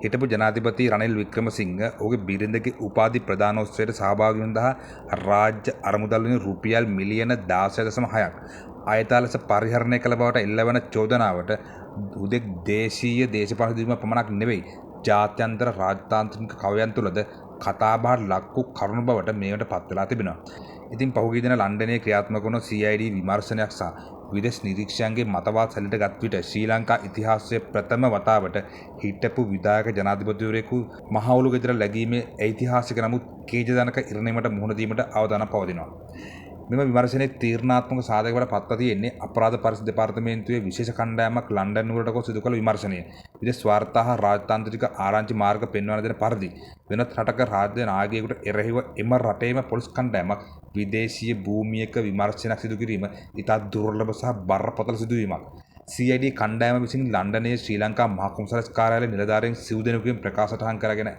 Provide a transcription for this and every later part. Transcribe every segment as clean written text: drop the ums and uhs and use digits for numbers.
හිටපු ජනාධිපති රනිල් වික්‍රමසිංහ ඔහුගේ බිරිඳගේ උපාධි ප්‍රදානෝත්සවයට සහභාගී වන දා රාජ්‍ය අරමුදල් වලින් රුපියල් මිලියන 16.6ක් අයථා ලෙස පරිහරණය කළ බවට එල්ලවන චෝදනාවට උදෙක් දේශීය දේශපාලන සිදුවීමක් පමණක් නෙවෙයි ජාත්‍යන්තර රාජතාන්ත්‍රික කවයන් තුළද කතාබහට ලක් වූ කරුණු බවට මේකට පත් වෙලා තිබෙනවා. ඉතින් පහුගිය දින ලන්ඩනයේ ක්‍රියාත්මක වුණු CID විමර්ශනයක් සහ විදේශ නිරීක්ෂකයන්ගේ මතවාද සැලට ගත් විට ශ්‍රී ලංකා ඉතිහාසයේ ප්‍රථම වතාවට හිටපු විධායක ජනාධිපතිවරයෙකු මහවුලු ගෙදර läගීමේ ඓතිහාසික නමුත් කේජජනක ඉරණීමට මුහුණ දීමට අවදානම් පවතිනවා. මෙම විමර්ශනයේ තීරණාත්මක සාධකවල පත්ව තියෙන්නේ අපරාධ පරිසර දෙපාර්තමේන්තුවේ විශේෂ කණ්ඩායමක් ලන්ඩන් නුවරට ගොස් සිදු කළ විමර්ශනය. විදේශ වාර්තා හා රාජතාන්ත්‍රික ආරංචි මාර්ග පෙන්වන දෙන පරිදි වෙනත් රටක රාජ්‍ය නායකයෙකුට එරෙහිව එම රටේම පොලිස් කණ්ඩායමක් විදේශීය භූමියක විමර්ශනයක් සිදු කිරීම ඉතා දුර්ලභ සහ බරපතල සිදුවීමක්. CID කණ්ඩායම විසින් ලන්ඩනයේ ශ්‍රී ලංකා මහා කොන්සලස් කාර්යාලයේ නිලධාරීන් සිව් දෙනෙකුගෙන් ප්‍රකාශටහන් කරගෙන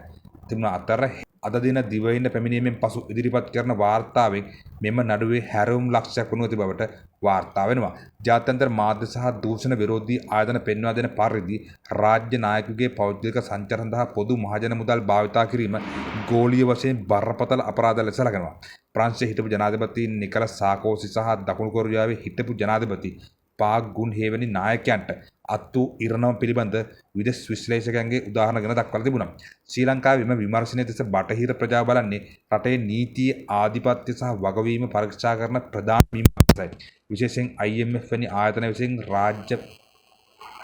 තිබුණ අතර අද දින දිවයින පැමිණීමෙන් පසු ඉදිරිපත් කරන වාර්තාවෙන් මෙම නඩුවේ හැරවුම් ලක්ෂයක් වනු ඇති බවට වාර්තා වෙනවා. ජාත්‍යන්තර මාධ්‍ය සහ දූෂණ විරෝධී ආයතන පෙන්වා දෙන පරිදි රාජ්‍ය නායකගේ පෞද්ගලික සංචාර සඳහා පොදු මහජන මුදල් භාවිතා කිරීම ගෝලීය වශයෙන් බරපතල අපරාධ ලෙස සැලකෙනවා. ප්‍රංශයේ හිටපු ජනාධිපති නිකලස් සාකෝසි සහ දකුණු කොරියාවේ හිටපු ජනාධිපති පාක් ගුන් හේ වැනි නායකයන්ට අත් වූ ඉරණම පිළිබඳ විදේශ විශ්ලේෂකයන්ගේ උදාහරණ ගැන දක්වලා තිබුණා. ශ්‍රී ලංකාවේ මෙම විමර්ශනයේ දෙස බටහිර ප්‍රජාව බලන්නේ රටේ නීතියේ ආධිපත්‍ය සහ වගවීම පරීක්ෂා කරන ප්‍රධාන විමර්ශනයි. විශේෂයෙන් IMF වැනි ආයතන විසින්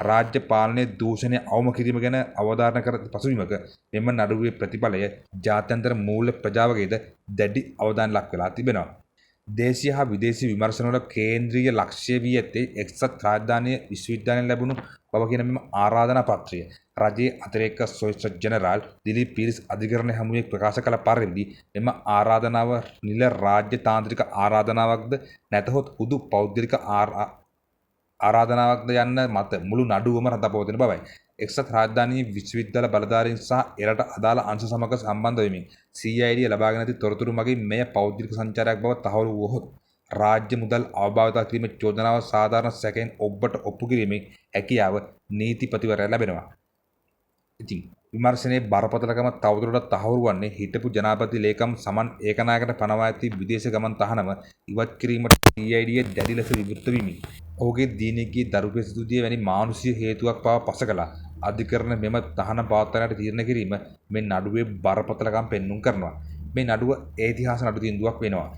රාජ්‍ය පාලනයේ දූෂණය අවම කිරීම ගැන අවධාරණ කර පසුබිමක මෙම නඩුවේ ප්‍රතිඵලය ජාත්‍යන්තර මූල්‍ය ප්‍රජාවගේද දැඩි අවධානය ලක් වෙලා තිබෙනවා. දේශීය හා විදේශී විමර්ශනවල කේන්ද්‍රීය ලක්ෂ්‍ය වී ඇත්තේ එක්සත් රාජධානී විශ්වවිද්‍යාලයෙන් ලැබුණු බව කියන මෙම ආරාධනා පත්‍රය රජයේ අතිරේක සොලිසිටර් ජෙනරාල් දිලීප් පීරිස් අධිකරණ හමුවේ ප්‍රකාශ කළ පරිදි මෙම ආරාධනාව නිල රාජ්‍ය තාන්ත්‍රික ආරාධනාවක්ද නැතහොත් හුදු පෞද්ගලික ආරාධනාවක්ද යන්න මත මුළු නඩුවම රඳාපවතින බවයි. එක්සත් රාජධානී විශ්වවිද්‍යාල බලධාරීන් සහ එරට අදාළ අංශ සමග සම්බන්ධ වෙමින් CID ලබාගෙන ඇති තොරතුරු මගින් මෙය පෞද්ගලික සංචාරයක් බව තහවුරු වුවහොත් රාජ්‍ය මුදල් අවභාවිතා කිරීමේ චෝදනාව සාධාරණ සැකයෙන් ඔබට ඔප්පු කිරීමේ හැකියාව නීතිපතිවරයා ලැබෙනවා. ඉතින් විමර්ශනයේ බරපතලකම තවදුරටත් තහවුරු වන්නේ හිටපු ජනාධිපති ලේකම් සමන් ඒකනායකට පනවා ඇති විදේශ ගමන් තහනම ඉවත් කිරීමට CID දැඩි ලෙස විවෘත වෙමින් ඔහුගේ දිනකී දරුපේ සිදුදිය වැනි මානුෂීය හේතුවක් පවා පසකලා අධිකරණ මෙම තහනම් පවත්වන්නට තීරණය කිරීම මේ නඩුවේ බරපතලකම් පෙන්눔 කරනවා. මේ නඩුව ඓතිහාස නඩු තීන්දුවක් වෙනවා.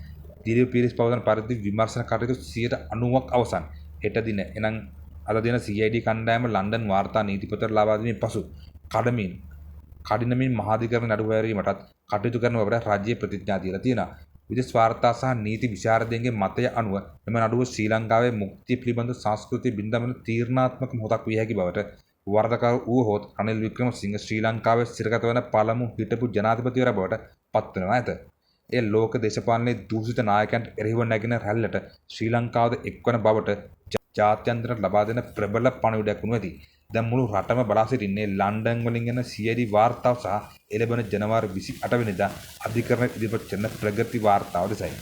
දිලීප් පීරිස් පවසන පරිදි විමර්ශන කටයුතු 90%ක් අවසන්. හෙට දින එනම් අද දින CID කණ්ඩායම ලන්ඩන් වාර්තා නීතිපතට ලබා දීමෙන් පසු කඩිනමින් මහාධිකරණ නඩුව හැරීමටත් කටයුතු කරන බවට රාජ්‍ය ප්‍රතිඥා දීලා තියෙනවා. විදේශ වාර්තා සහ නීති විශාරදයන්ගේ මතය අනුව මෙම නඩුව ශ්‍රී ලංකාවේ මුක්තිය පිළිබඳ සංස්කෘතිය බිඳවන තීරණාත්මක මොහොතක් විය හැකි බවට වරදකරු වූහොත් රනිල් වික්‍රමසිංහ ශ්‍රී ලංකාවේ සිරගත වන පළමු හිටපු ජනාධිපතිවරයා බවට පත්වනවා ඇත. එය ලෝක දේශපාලනයේ දූෂිත නායකයන්ට එරෙහිව නැගෙන රැල්ලට ශ්‍රී ලංකාවද එක්වන බවට ජාත්‍යන්තරයට ලබා දෙන ප්‍රබල පණිවිඩයක් වනු ඇති. දැන් මුළු රටම බලා සිටින්නේ ලන්ඩන් වලින් එන CID වාර්තාව සහ එළඹෙන ජනවාරි 28 වෙනිදා අධිකරණ ඉදිරිපත් කරන ප්‍රගති වාර්තාව දෙසයි.